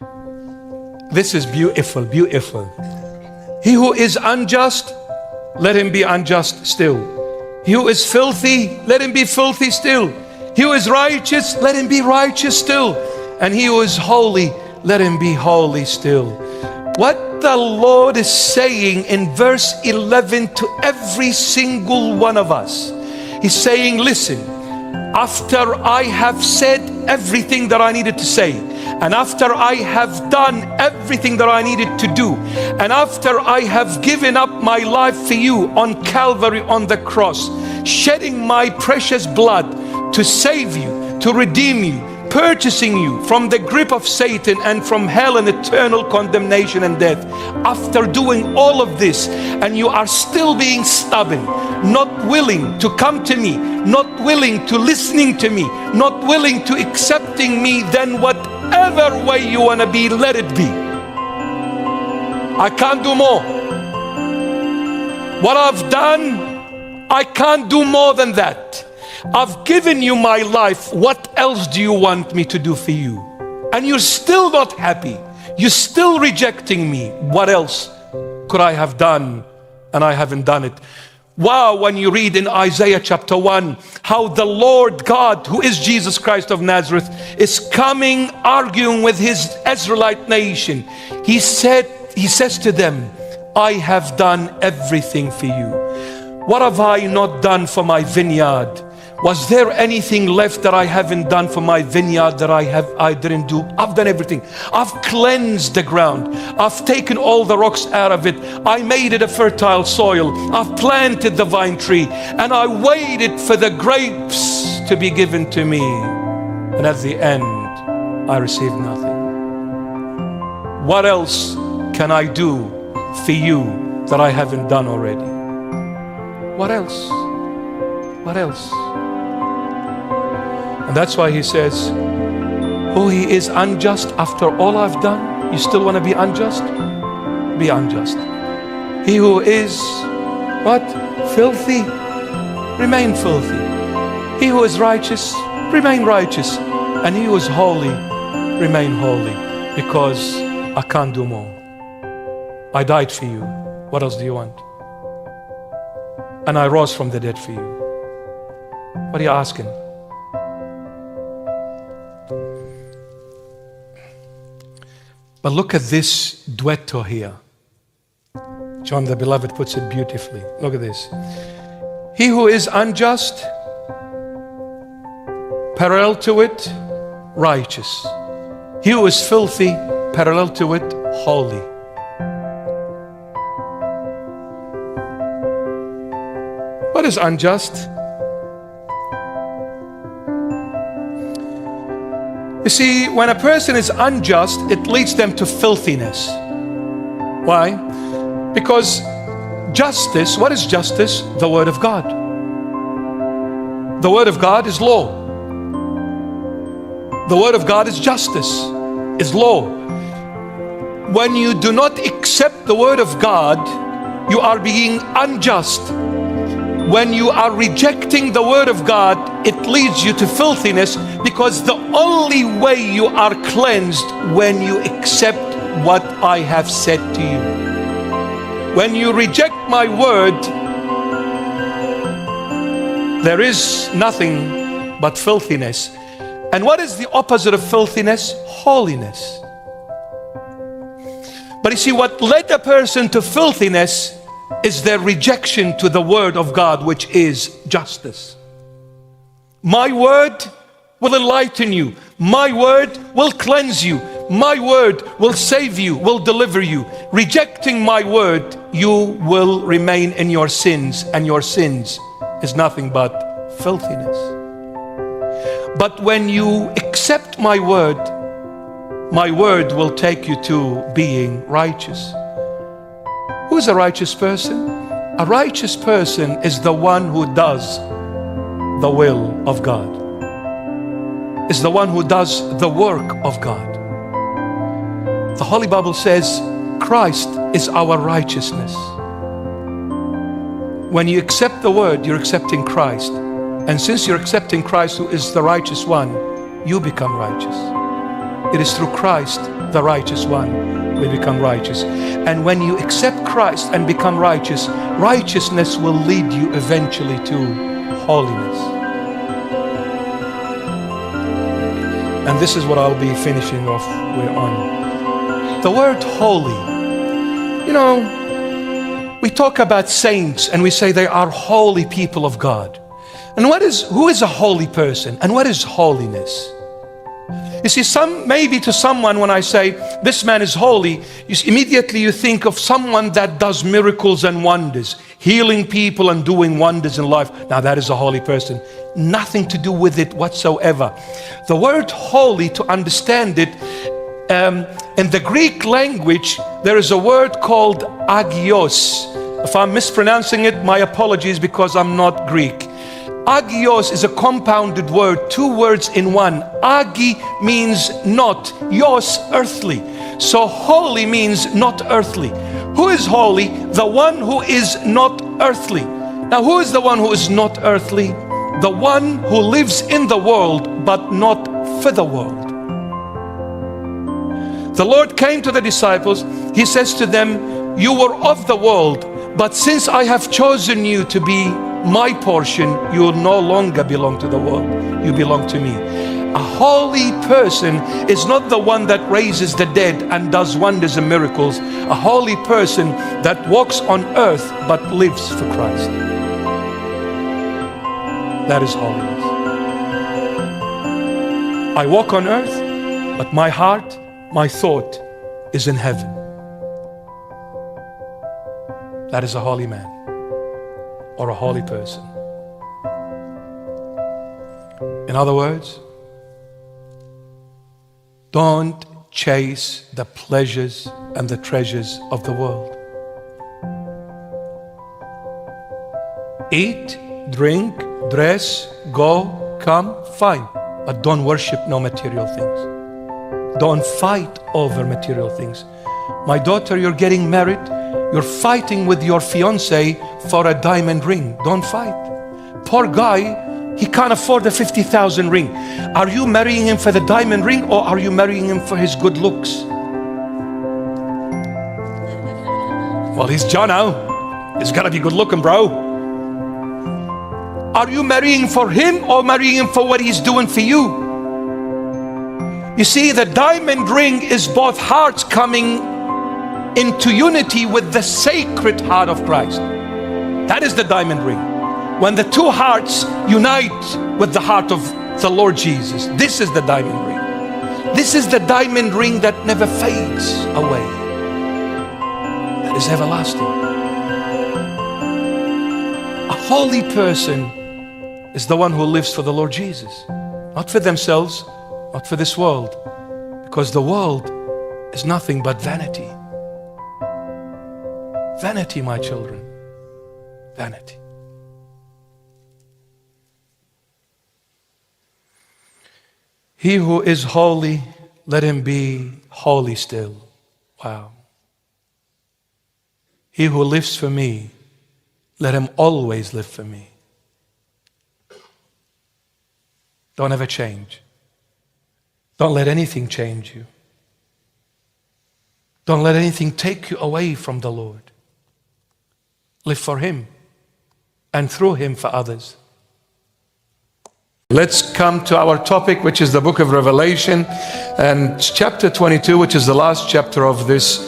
This is beautiful, beautiful. He who is unjust, let him be unjust still. He who is filthy, let him be filthy still. He who is righteous, let him be righteous still. And he who is holy, let him be holy still. What the Lord is saying in verse 11 to every single one of us, He's saying, listen, after I have said everything that I needed to say, and after I have done everything that I needed to do, and after I have given up my life for you on Calvary on the cross, shedding my precious blood to save you, to redeem you, purchasing you from the grip of Satan and from hell and eternal condemnation and death. After doing all of this, and you are still being stubborn, not willing to come to me, not willing to listening to me, not willing to accepting me, then whatever way you want to be, let it be. I can't do more. What I've done, I can't do more than that. I've given you my life. What else do you want me to do for you? And you're still not happy. You're still rejecting me. What else could I have done? And I haven't done it. Wow, when you read in Isaiah chapter 1, how the Lord God, who is Jesus Christ of Nazareth, is coming, arguing with his Israelite nation. He says to them, I have done everything for you. What have I not done for my vineyard? Was there anything left that I haven't done for my vineyard that I didn't do? I've done everything. I've cleansed the ground. I've taken all the rocks out of it. I made it a fertile soil. I've planted the vine tree, and I waited for the grapes to be given to me. And at the end, I received nothing. What else can I do for you that I haven't done already? What else? What else? And that's why he says, oh, he is unjust after all I've done. You still want to be unjust? Be unjust. He who is what? Filthy, remain filthy. He who is righteous, remain righteous. And he who is holy, remain holy. Because I can't do more. I died for you. What else do you want? And I rose from the dead for you. What are you asking? But look at this duetto here. John the Beloved puts it beautifully. Look at this. He who is unjust, parallel to it, righteous. He who is filthy, parallel to it, holy. What is unjust? You see, when a person is unjust, it leads them to filthiness. Why? Because justice, what is justice? The Word of God. The Word of God is law. The Word of God is justice, is law. When you do not accept the Word of God, you are being unjust. When you are rejecting the Word of God, it leads you to filthiness, because the only way you are cleansed when you accept what I have said to you. When you reject my word, there is nothing but filthiness. And what is the opposite of filthiness? Holiness. But you see, what led a person to filthiness is their rejection to the Word of God, which is justice. My word will enlighten you. My word will cleanse you. My word will save you, will deliver you. Rejecting my word, you will remain in your sins, and your sins is nothing but filthiness. But when you accept my word will take you to being righteous. Who is a righteous person? A righteous person is the one who does the will of God. Is the one who does the work of God. The Holy Bible says Christ is our righteousness. When you accept the word, you're accepting Christ. And since you're accepting Christ, who is the righteous one, you become righteous. It is through Christ the righteous one, we become righteous. And when you accept Christ and become righteous, righteousness will lead you eventually to holiness. And this is what I'll be finishing off with on. The word holy. You know, we talk about saints and we say they are holy people of God. And who is a holy person? And what is holiness? You see, maybe to someone when I say this man is holy, immediately you think of someone that does miracles and wonders, healing people and doing wonders in life. Now that is a holy person. Nothing to do with it whatsoever. The word holy, to understand it, in the Greek language, there is a word called agios. If I'm mispronouncing it, my apologies, because I'm not Greek. Agios is a compounded word, two words in one. Agi means not, yos, earthly. So holy means not earthly. Who is holy? The one who is not earthly. Now, who is the one who is not earthly? The one who lives in the world, but not for the world. The Lord came to the disciples. He says to them, you were of the world, but since I have chosen you to be my portion, you will no longer belong to the world. You belong to me. A holy person is not the one that raises the dead and does wonders and miracles. A holy person that walks on earth but lives for Christ. That is holiness. I walk on earth, but my heart, my thought is in heaven. That is a holy man or a holy person. In other words, don't chase the pleasures and the treasures of the world. Eat, drink, dress, go, come, fine. But don't worship no material things. Don't fight over material things. My daughter, you're getting married. You're fighting with your fiance for a diamond ring. Don't fight. Poor guy, he can't afford a 50,000 ring. Are you marrying him for the diamond ring, or are you marrying him for his good looks? Well, he's Jono. He's gotta be good looking, bro. Are you marrying for him or marrying him for what he's doing for you? You see, the diamond ring is both hearts coming into unity with the sacred heart of Christ. That is the diamond ring. When the two hearts unite with the heart of the Lord Jesus, this is the diamond ring. This is the diamond ring that never fades away. That is everlasting. A holy person is the one who lives for the Lord Jesus, not for themselves, not for this world, because the world is nothing but vanity. Vanity, my children, vanity. He who is holy, let him be holy still. Wow. He who lives for me, let him always live for me. Don't ever change. Don't let anything change you. Don't let anything take you away from the Lord. Live for Him and through Him for others. Let's come to our topic, which is the book of Revelation and chapter 22, which is the last chapter of this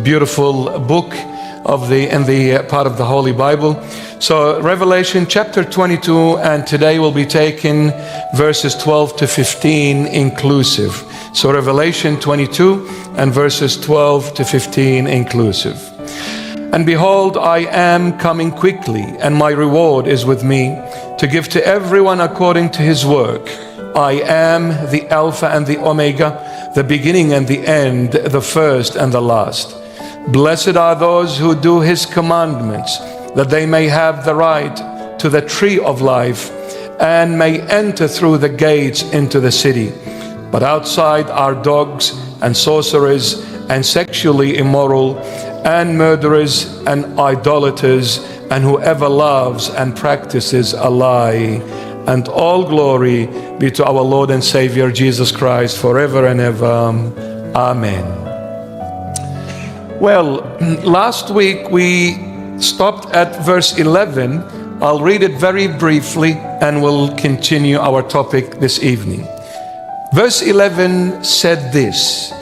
beautiful book in the part of the Holy Bible. So Revelation chapter 22, and today we'll be taking verses 12 to 15 inclusive. So Revelation 22 and verses 12 to 15 inclusive. And behold, I am coming quickly, and my reward is with me, to give to everyone according to his work. I am the Alpha and the Omega, the beginning and the end, the first and the last. Blessed are those who do his commandments, that they may have the right to the tree of life, and may enter through the gates into the city. But outside are dogs and sorcerers and sexually immoral and murderers and idolaters and whoever loves and practices a lie. And all glory be to our Lord and Savior Jesus Christ forever and ever. Amen. Well, last week we stopped at verse 11. I'll read it very briefly and we'll continue our topic this evening. Verse 11 said this: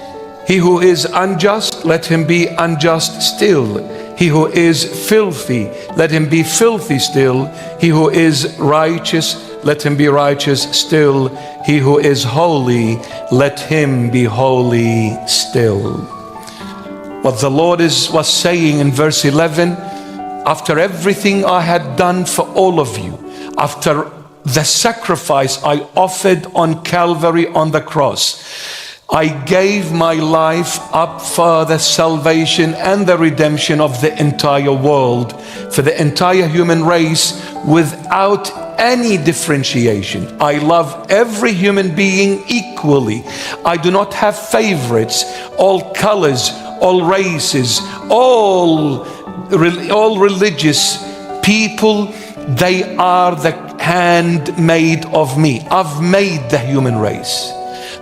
"He who is unjust, let him be unjust still. He who is filthy, let him be filthy still. He who is righteous, let him be righteous still. He who is holy, let him be holy still." What the Lord was saying in verse 11, after everything I had done for all of you, after the sacrifice I offered on Calvary on the cross, I gave my life up for the salvation and the redemption of the entire world, for the entire human race, without any differentiation. I love every human being equally. I do not have favorites. All colors, all races, all religious people, they are the handmaid of me. I've made the human race.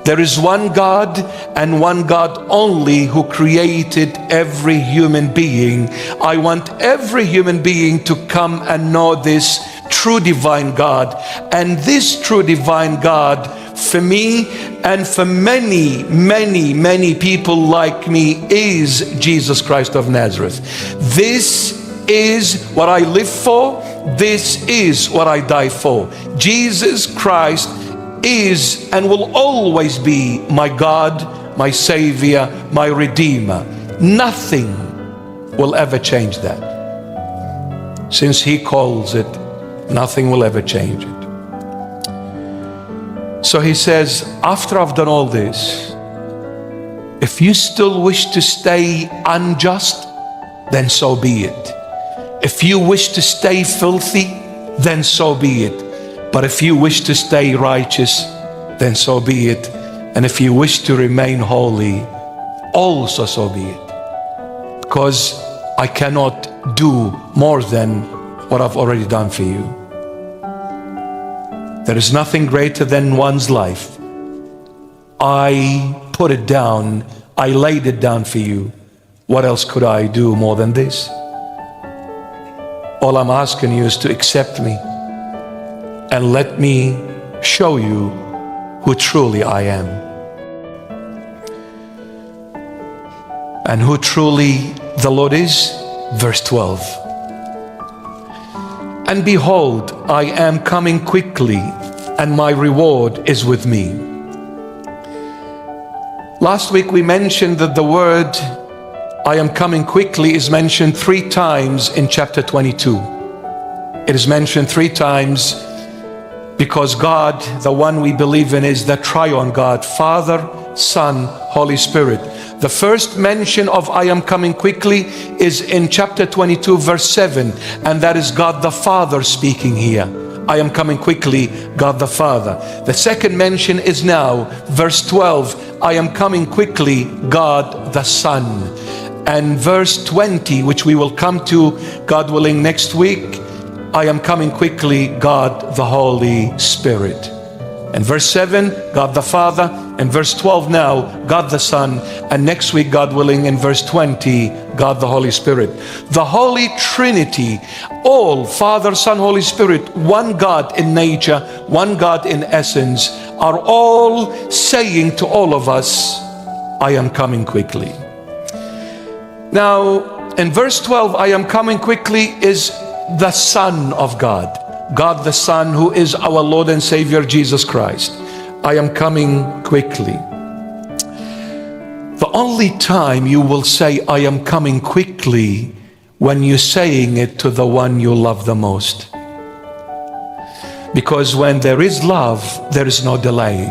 There is one God and one God only who created every human being. I want every human being to come and know this true divine God. And this true divine God, for me and for many, many, many people like me, is Jesus Christ of Nazareth. This is what I live for. This is what I die for. Jesus Christ is and will always be my God, my Savior, my Redeemer. Nothing will ever change that. Since He calls it, nothing will ever change it. So He says, after I've done all this, if you still wish to stay unjust, then so be it. If you wish to stay filthy, then so be it. But if you wish to stay righteous, then so be it. And if you wish to remain holy, also so be it. Because I cannot do more than what I've already done for you. There is nothing greater than one's life. I put it down. I laid it down for you. What else could I do more than this? All I'm asking you is to accept me and let me show you who truly I am. And who truly the Lord is? Verse 12. "And behold, I am coming quickly, and my reward is with me." Last week we mentioned that the word "I am coming quickly" is mentioned 3 times in chapter 22. It is mentioned 3 times because God, the one we believe in, is the triune God, Father, Son, Holy Spirit. The first mention of "I am coming quickly" is in chapter 22 verse 7, and that is God the Father speaking here. I am coming quickly, God the Father. The second mention is now verse 12, I am coming quickly, God the Son. And verse 20, which we will come to, God willing, next week, I am coming quickly, God the Holy Spirit. And verse 7, God the Father. And verse 12 now, God the Son. And next week, God willing, in verse 20, God the Holy Spirit. The Holy Trinity, all Father, Son, Holy Spirit, one God in nature, one God in essence, are all saying to all of us, I am coming quickly. Now, in verse 12, I am coming quickly is the Son of God. God the Son, who is our Lord and Savior Jesus Christ. I am coming quickly. The only time you will say I am coming quickly when you're saying it to the one you love the most. Because when there is love, there is no delay.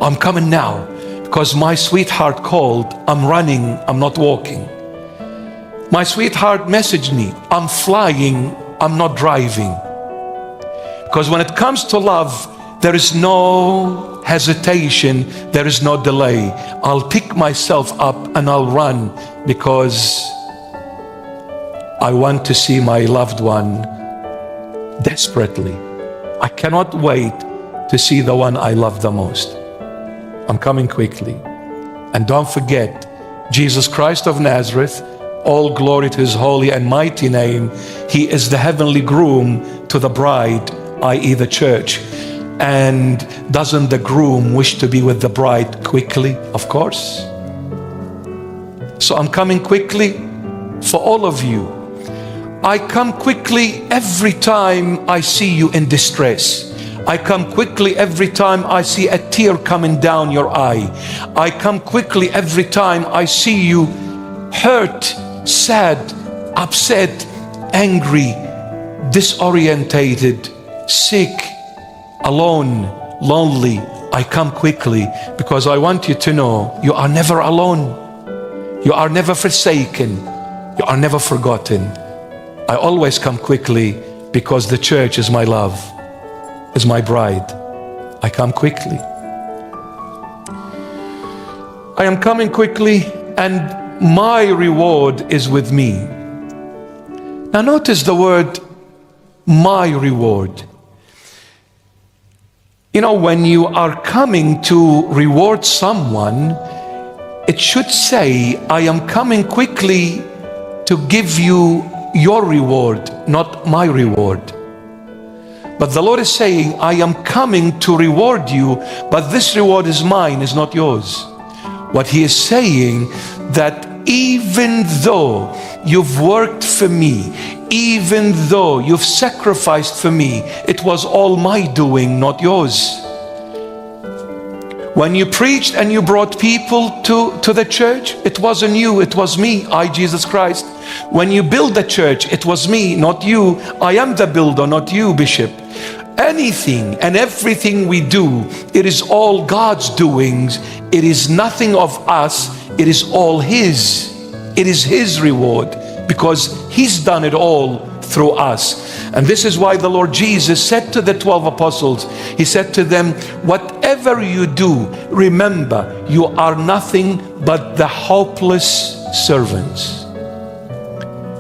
I'm coming now because my sweetheart called. I'm running, I'm not walking. My sweetheart messaged me. I'm flying, I'm not driving. Because when it comes to love, there is no hesitation, there is no delay. I'll pick myself up and I'll run because I want to see my loved one desperately. I cannot wait to see the one I love the most. I'm coming quickly. And don't forget, Jesus Christ of Nazareth, all glory to his holy and mighty name. He is the heavenly groom to the bride, i.e. the church. And doesn't the groom wish to be with the bride quickly? Of course. So I'm coming quickly for all of you. I come quickly every time I see you in distress. I come quickly every time I see a tear coming down your eye. I come quickly every time I see you hurt, sad, upset, angry, disorientated, sick, alone, lonely. I come quickly because I want you to know you are never alone. You are never forsaken. You are never forgotten. I always come quickly because the church is my love, is my bride. I come quickly. I am coming quickly, and my reward is with me. Now notice the word my reward. You know, when you are coming to reward someone, it should say, I am coming quickly to give you your reward, not my reward. But the Lord is saying, I am coming to reward you, but this reward is mine, is not yours. What he is saying, that even though you've worked for me, even though you've sacrificed for me, it was all my doing, not yours. When you preached and you brought people to the church, it wasn't you, it was me, I, Jesus Christ. When you build the church, it was me, not you. I am the builder, not you, Bishop. Anything and everything we do, it is all God's doings. It is nothing of us. It is all His. It is His reward because He's done it all through us. And this is why the Lord Jesus said to the 12 apostles, He said to them, whatever you do, remember, you are nothing but the hopeless servants.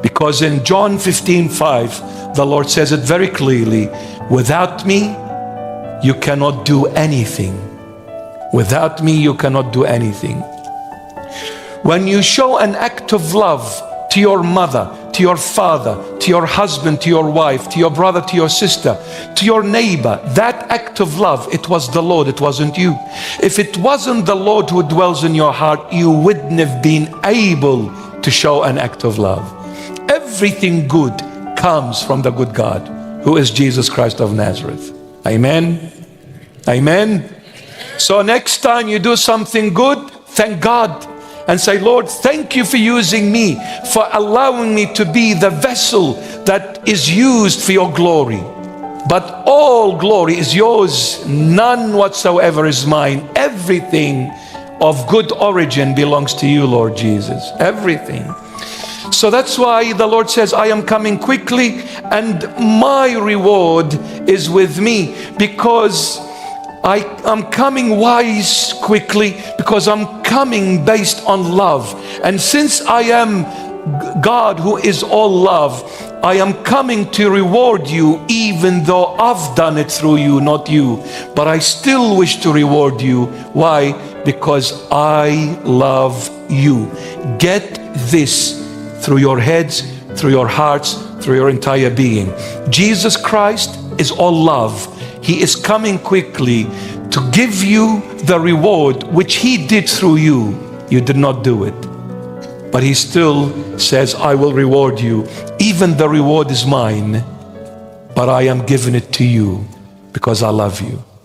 Because in John 15:5, the Lord says it very clearly, without me, you cannot do anything. Without me, you cannot do anything. When you show an act of love to your mother, to your father, to your husband, to your wife, to your brother, to your sister, to your neighbor, that act of love, it was the Lord, it wasn't you. If it wasn't the Lord who dwells in your heart, you wouldn't have been able to show an act of love. Everything good comes from the good God, who is Jesus Christ of Nazareth. Amen. Amen. So next time you do something good, thank God and say, Lord, thank you for using me, for allowing me to be the vessel that is used for your glory. But all glory is yours, none whatsoever is mine. Everything of good origin belongs to you, Lord Jesus. Everything. So that's why the Lord says, I am coming quickly and my reward is with me, because I am coming wise quickly, because I'm coming based on love. And since I am God who is all love, I am coming to reward you, even though I've done it through you, not you. But I still wish to reward you. Why? Because I love you. Get this through your heads, through your hearts, through your entire being. Jesus Christ is all love. He is coming quickly to give you the reward which He did through you. You did not do it. But He still says, I will reward you. Even the reward is mine, but I am giving it to you because I love you.